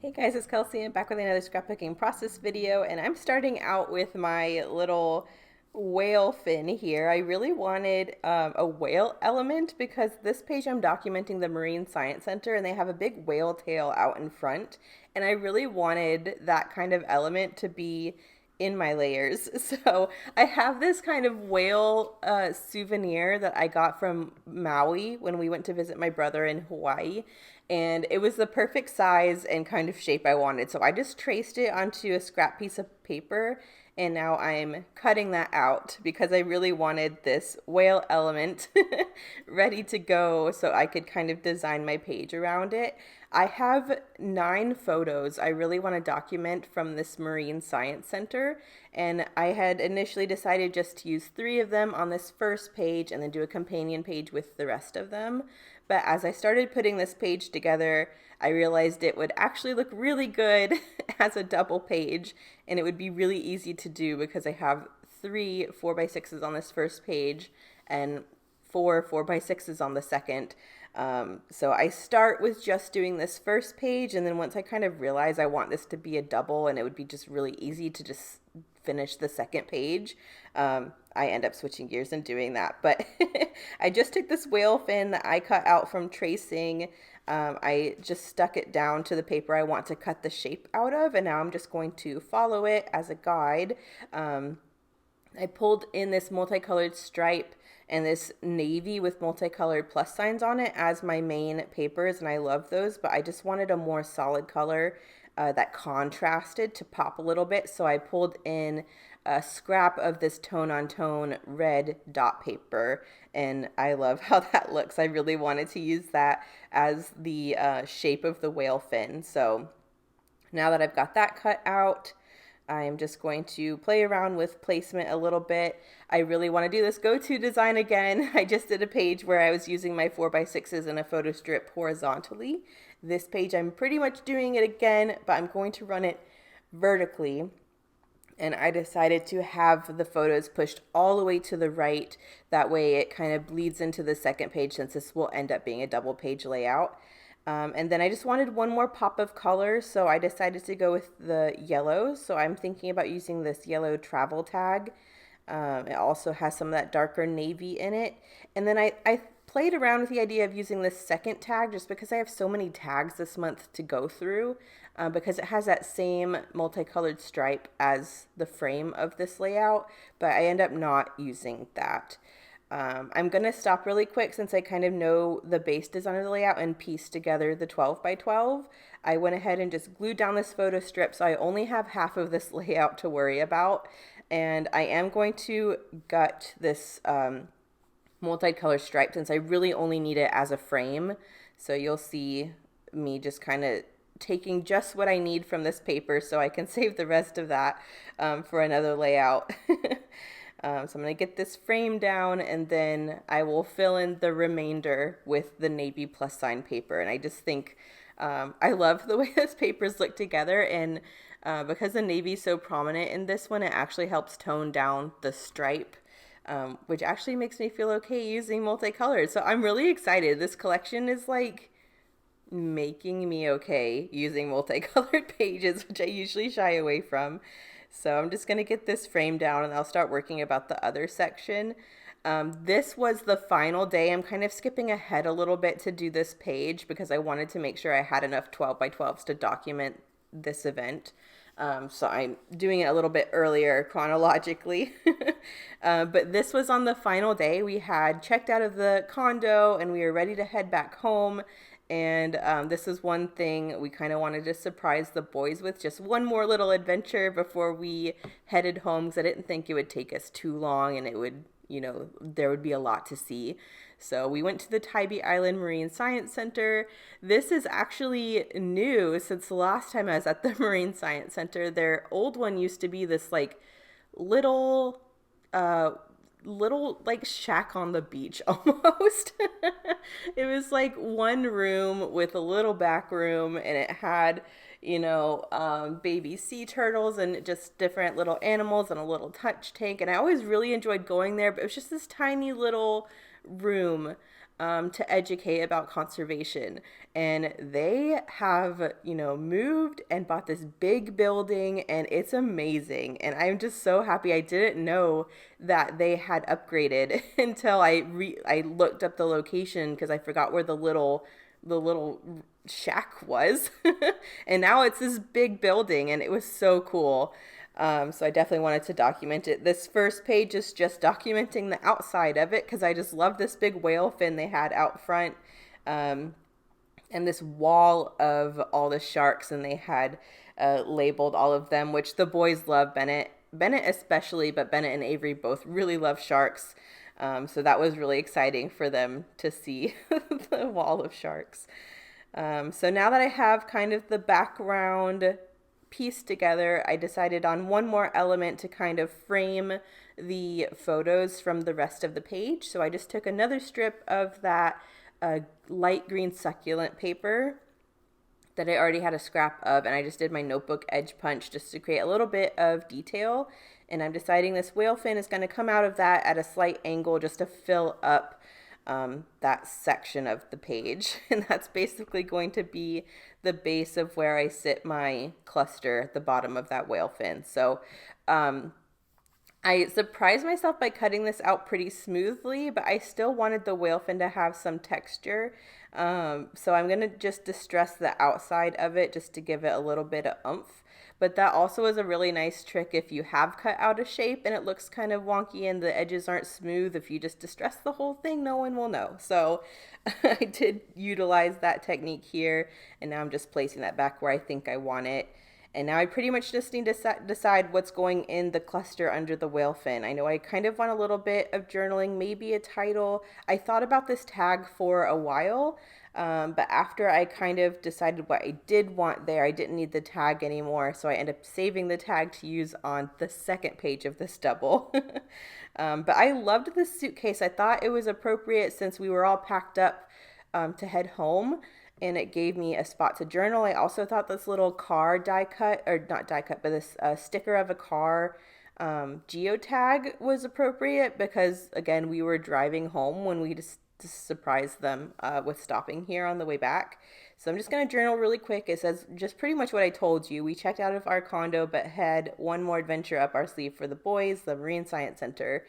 Hey guys, it's Kelsey. I'm back with another scrapbooking process video, and I'm starting out with my little whale fin here. I really wanted a whale element because this page I'm documenting the Marine Science Center, and they have a big whale tail out in front, and I really wanted that kind of element to be in my layers. So I have this kind of whale souvenir that I got from Maui when we went to visit my brother in Hawaii. And it was the perfect size and kind of shape I wanted. So I just traced it onto a scrap piece of paper. And now I'm cutting that out because I really wanted this whale element ready to go so I could kind of design my page around it. I have 9 photos I really want to document from this Marine Science Center, and I had initially decided just to use 3 of them on this first page and then do a companion page with the rest of them. But as I started putting this page together, I realized it would actually look really good as a double page, and it would be really easy to do because I have 3 4x6s on this first page and 4 4x6s on the second. So I start with just doing this first page, and then once I kind of realize I want this to be a double and it would be just really easy to just finish the second page, I end up switching gears and doing that. But I just took this whale fin that I cut out from tracing. I just stuck it down to the paper I want to cut the shape out of, and now I'm just going to follow it as a guide. I pulled in this multicolored stripe and this navy with multicolored plus signs on it as my main papers, and I love those, but I just wanted a more solid color that contrasted to pop a little bit, so I pulled in a scrap of this tone on tone red dot paper, and I love how that looks. I really wanted to use that as the shape of the whale fin. So now that I've got that cut out, I'm just going to play around with placement a little bit. I really want to do this go-to design again. I just did a page where I was using my 4x6s in a photo strip horizontally. This page I'm pretty much doing it again, but I'm going to run it vertically. And I decided to have the photos pushed all the way to the right. That way it kind of bleeds into the second page since this will end up being a double page layout. And then I just wanted one more pop of color, so I decided to go with the yellow. So I'm thinking about using this yellow travel tag. It also has some of that darker navy in it. And then I played around with the idea of using this second tag just because I have so many tags this month to go through, because it has that same multicolored stripe as the frame of this layout, but I end up not using that. I'm going to stop really quick since I kind of know the base design of the layout and piece together the 12x12. I went ahead and just glued down this photo strip, so I only have half of this layout to worry about. And I am going to gut this multicolor stripe since I really only need it as a frame. So you'll see me just kind of taking just what I need from this paper so I can save the rest of that for another layout. So I'm going to get this frame down, and then I will fill in the remainder with the navy plus sign paper. And I just think I love the way those papers look together, and because the navy is so prominent in this one, it actually helps tone down the stripe, which actually makes me feel okay using multicolored. So I'm really excited. This collection is like making me okay using multicolored pages, which I usually shy away from. So I'm just going to get this frame down and I'll start working about the other section. This was the final day. I'm kind of skipping ahead a little bit to do this page because I wanted to make sure I had enough 12x12s to document this event. So I'm doing it a little bit earlier chronologically. But this was on the final day. We had checked out of the condo and we were ready to head back home. And this is one thing we kind of wanted to surprise the boys with, just one more little adventure before we headed home, because I didn't think it would take us too long and it would, there would be a lot to see. So we went to the Tybee Island Marine Science Center. This is actually new since the last time I was at the Marine Science Center. Their old one used to be this like little like shack on the beach almost. It was like one room with a little back room, and it had baby sea turtles and just different little animals and a little touch tank, and I always really enjoyed going there, but it was just this tiny little room. to educate about conservation. And they have, moved and bought this big building, and it's amazing. And I'm just so happy. I didn't know that they had upgraded until I looked up the location because I forgot where the little shack was. And now it's this big building, and it was so cool. So I definitely wanted to document it. This first page is just documenting the outside of it because I just love this big whale fin they had out front, um, and this wall of all the sharks, and they had labeled all of them, which the boys love. Bennett especially, but Bennett and Avery both really love sharks. So that was really exciting for them to see the wall of sharks. So now that I have kind of the background pieced together, I decided on one more element to kind of frame the photos from the rest of the page. So I just took another strip of that light green succulent paper that I already had a scrap of, and I just did my notebook edge punch just to create a little bit of detail. And I'm deciding this whale fin is going to come out of that at a slight angle just to fill up that section of the page. And that's basically going to be the base of where I sit my cluster at the bottom of that whale fin. So I surprised myself by cutting this out pretty smoothly, but I still wanted the whale fin to have some texture. So I'm going to just distress the outside of it just to give it a little bit of oomph. But that also is a really nice trick if you have cut out a shape and it looks kind of wonky and the edges aren't smooth. If you just distress the whole thing, no one will know. So I did utilize that technique here, and now I'm just placing that back where I think I want it. And now I pretty much just need to decide what's going in the cluster under the whale fin. I know I kind of want a little bit of journaling, maybe a title. I thought about this tag for a while, but after I kind of decided what I did want there, I didn't need the tag anymore. So I ended up saving the tag to use on the second page of this double. But I loved this suitcase. I thought it was appropriate since we were all packed up to head home, and it gave me a spot to journal. I also thought this little car die cut, or not die cut, but this sticker of a car geotag was appropriate because, again, we were driving home when we just surprised them with stopping here on the way back. So I'm just going to journal really quick. It says just pretty much what I told you. We checked out of our condo, but had one more adventure up our sleeve for the boys, the Marine Science Center.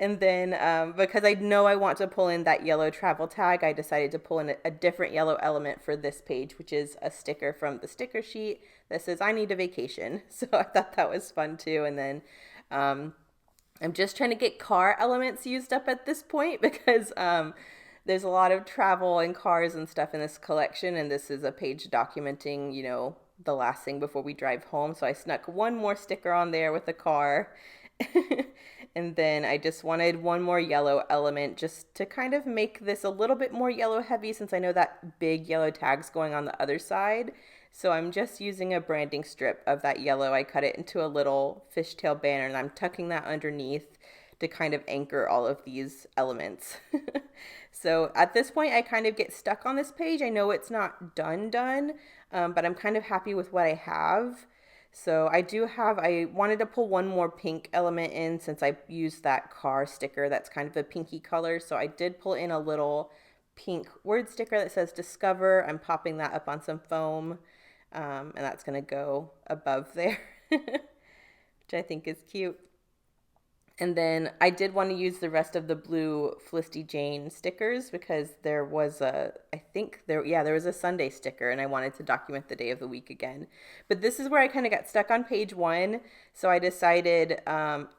And then because I know I want to pull in that yellow travel tag, I decided to pull in a different yellow element for this page, which is a sticker from the sticker sheet that says I need a vacation. So I thought that was fun too. And then I'm just trying to get car elements used up at this point because there's a lot of travel and cars and stuff in this collection, and this is a page documenting, the last thing before we drive home. So I snuck one more sticker on there with the car. And then I just wanted one more yellow element just to kind of make this a little bit more yellow heavy since I know that big yellow tag's going on the other side. So I'm just using a branding strip of that yellow. I cut it into a little fishtail banner, and I'm tucking that underneath to kind of anchor all of these elements. So at this point, I kind of get stuck on this page. I know it's not done, but I'm kind of happy with what I have. So I wanted to pull one more pink element in since I used that car sticker that's kind of a pinky color. So I did pull in a little pink word sticker that says Discover. I'm popping that up on some foam, and that's going to go above there, which I think is cute. And then I did want to use the rest of the blue Felicity Jane stickers because there was there was a Sunday sticker, and I wanted to document the day of the week again. But this is where I kind of got stuck on page 1. So I decided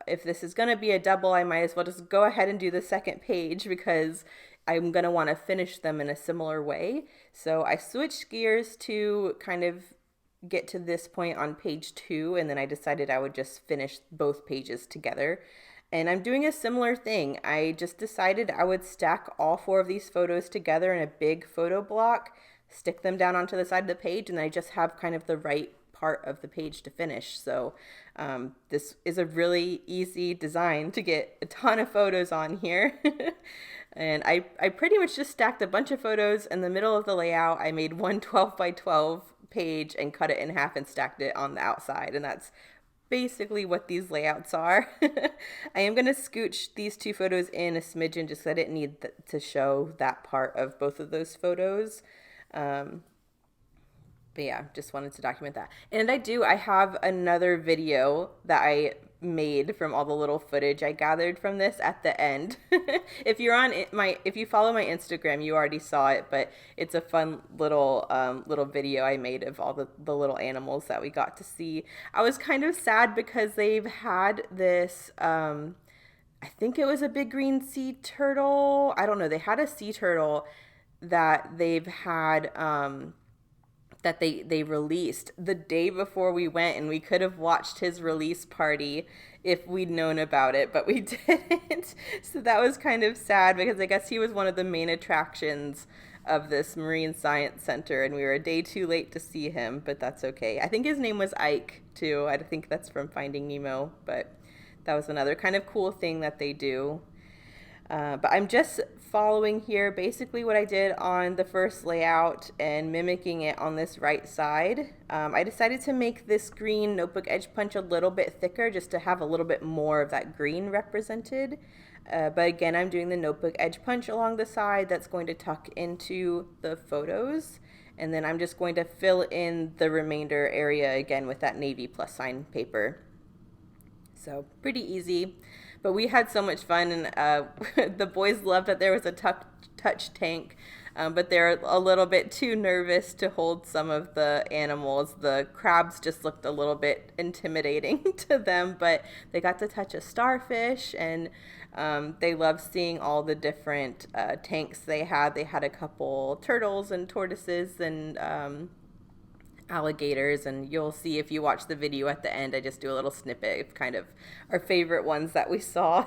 if this is going to be a double, I might as well just go ahead and do the second page because I'm going to want to finish them in a similar way. So I switched gears to kind of get to this point on page 2, and then I decided I would just finish both pages together. And I'm doing a similar thing. I just decided I would stack all 4 of these photos together in a big photo block, stick them down onto the side of the page, and I just have kind of the right part of the page to finish. So this is a really easy design to get a ton of photos on here. And I pretty much just stacked a bunch of photos in the middle of the layout. I made one 12 by 12 page and cut it in half and stacked it on the outside, and that's basically what these layouts are. I am going to scooch these two photos in a smidgen just because I didn't need to show that part of both of those photos. But yeah, just wanted to document that. And I have another video that I made from all the little footage I gathered from this at the end. If you follow my Instagram, you already saw it, but it's a fun little video I made of all the little animals that we got to see. I was kind of sad because they've had this I think it was a big green sea turtle. I don't know. They had a sea turtle that they've had that they released the day before we went, and we could have watched his release party if we'd known about it, but we didn't. So that was kind of sad because I guess he was one of the main attractions of this Marine Science Center, and we were a day too late to see him, but that's okay. I think his name was Ike too. I think that's from Finding Nemo, but that was another kind of cool thing that they do. But I'm just following here basically what I did on the first layout and mimicking it on this right side. I decided to make this green notebook edge punch a little bit thicker just to have a little bit more of that green represented. But again, I'm doing the notebook edge punch along the side that's going to tuck into the photos. And then I'm just going to fill in the remainder area again with that navy plus sign paper. So pretty easy. But we had so much fun, and the boys loved that there was a touch tank, but they're a little bit too nervous to hold some of the animals. The crabs just looked a little bit intimidating to them, but they got to touch a starfish, and they loved seeing all the different tanks they had. They had a couple turtles and tortoises and alligators, and you'll see if you watch the video at the end, I just do a little snippet of kind of our favorite ones that we saw.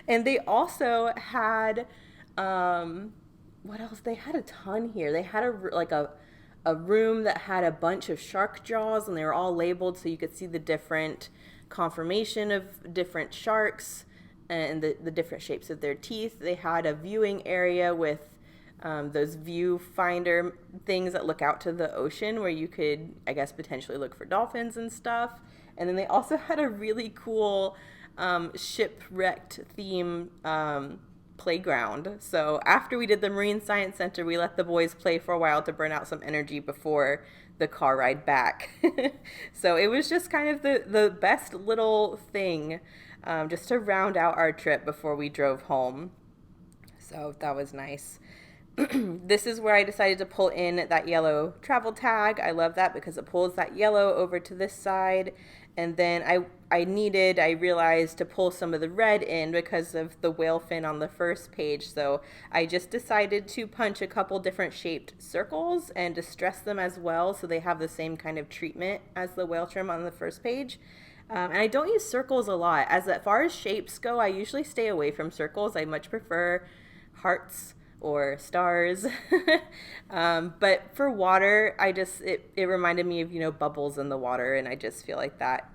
And they also had what else? They had a ton here. They had a room that had a bunch of shark jaws, and they were all labeled so you could see the different conformation of different sharks and the different shapes of their teeth. They had a viewing area with those viewfinder things that look out to the ocean where you could, I guess, potentially look for dolphins and stuff. And then they also had a really cool shipwrecked theme playground. So after we did the Marine Science Center, we let the boys play for a while to burn out some energy before the car ride back. So it was just kind of the best little thing just to round out our trip before we drove home. So that was nice. This is where I decided to pull in that yellow travel tag. I love that because it pulls that yellow over to this side. And then I realized to pull some of the red in because of the whale fin on the first page. So I just decided to punch a couple different shaped circles and distress them as well so they have the same kind of treatment as the whale trim on the first page. And I don't use circles a lot. As far as shapes go, I usually stay away from circles. I much prefer hearts or stars. But for water, it reminded me of, bubbles in the water, and I just feel like that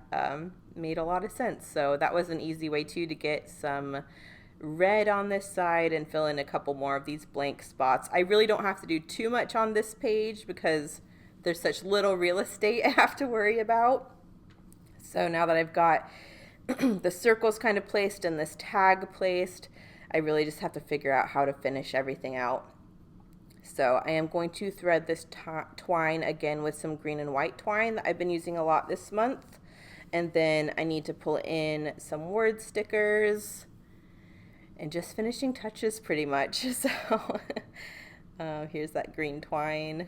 made a lot of sense. So that was an easy way too to get some red on this side and fill in a couple more of these blank spots. I really don't have to do too much on this page because there's such little real estate I have to worry about. So now that I've got the circles kind of placed and this tag placed, I really just have to figure out how to finish everything out. So I am going to thread this twine again with some green and white twine that I've been using a lot this month. And then I need to pull in some word stickers and just finishing touches pretty much. So here's that green twine.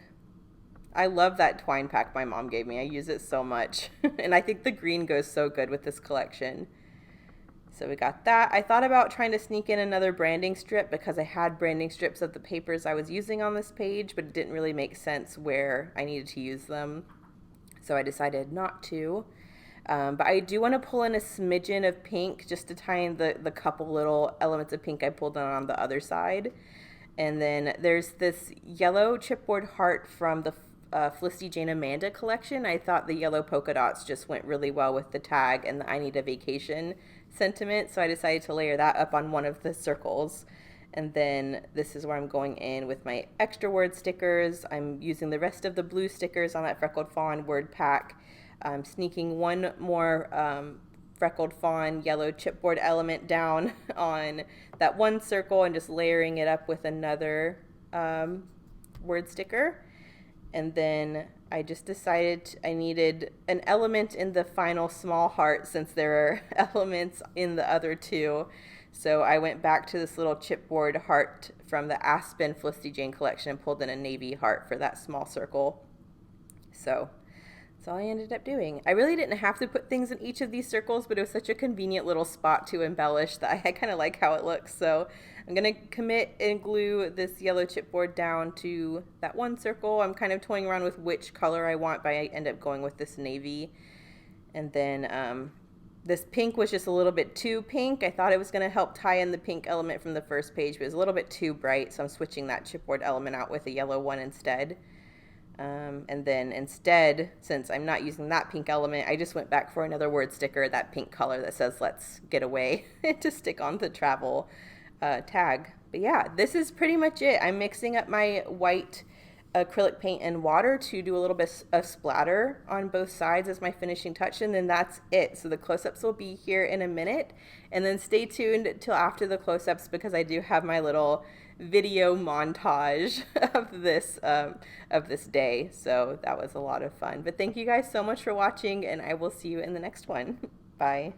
I love that twine pack my mom gave me. I use it so much. And I think the green goes so good with this collection. So we got that. I thought about trying to sneak in another branding strip because I had branding strips of the papers I was using on this page, but it didn't really make sense where I needed to use them. So I decided not to. But I do want to pull in a smidgen of pink just to tie in the couple little elements of pink I pulled on the other side. And then there's this yellow chipboard heart from the Felicity Jane Amanda collection. I thought the yellow polka dots just went really well with the tag and the I need a vacation sentiment, so I decided to layer that up on one of the circles. And then this is where I'm going in with my extra word stickers. I'm using the rest of the blue stickers on that Freckled Fawn word pack I'm sneaking one more freckled fawn yellow chipboard element down on that one circle and just layering it up with another word sticker. And then I just decided I needed an element in the final small heart since there are elements in the other two. So I went back to this little chipboard heart from the Aspen Felicity Jane collection and pulled in a navy heart for that small circle. So that's all I ended up doing. I really didn't have to put things in each of these circles, but it was such a convenient little spot to embellish that I kind of like how it looks. So I'm going to commit and glue this yellow chipboard down to that one circle. I'm kind of toying around with which color I want, but I end up going with this navy. And then this pink was just a little bit too pink. I thought it was going to help tie in the pink element from the first page, but it was a little bit too bright, so I'm switching that chipboard element out with a yellow one instead. And then instead, since I'm not using that pink element, I just went back for another word sticker, that pink color that says "Let's get away," to stick on the travel tag. But yeah, this is pretty much it. I'm mixing up my white acrylic paint and water to do a little bit of splatter on both sides as my finishing touch, and then that's it. So the close-ups will be here in a minute, and then stay tuned till after the close-ups because I do have my little video montage of this day. So that was a lot of fun. But thank you guys so much for watching, and I will see you in the next one. Bye.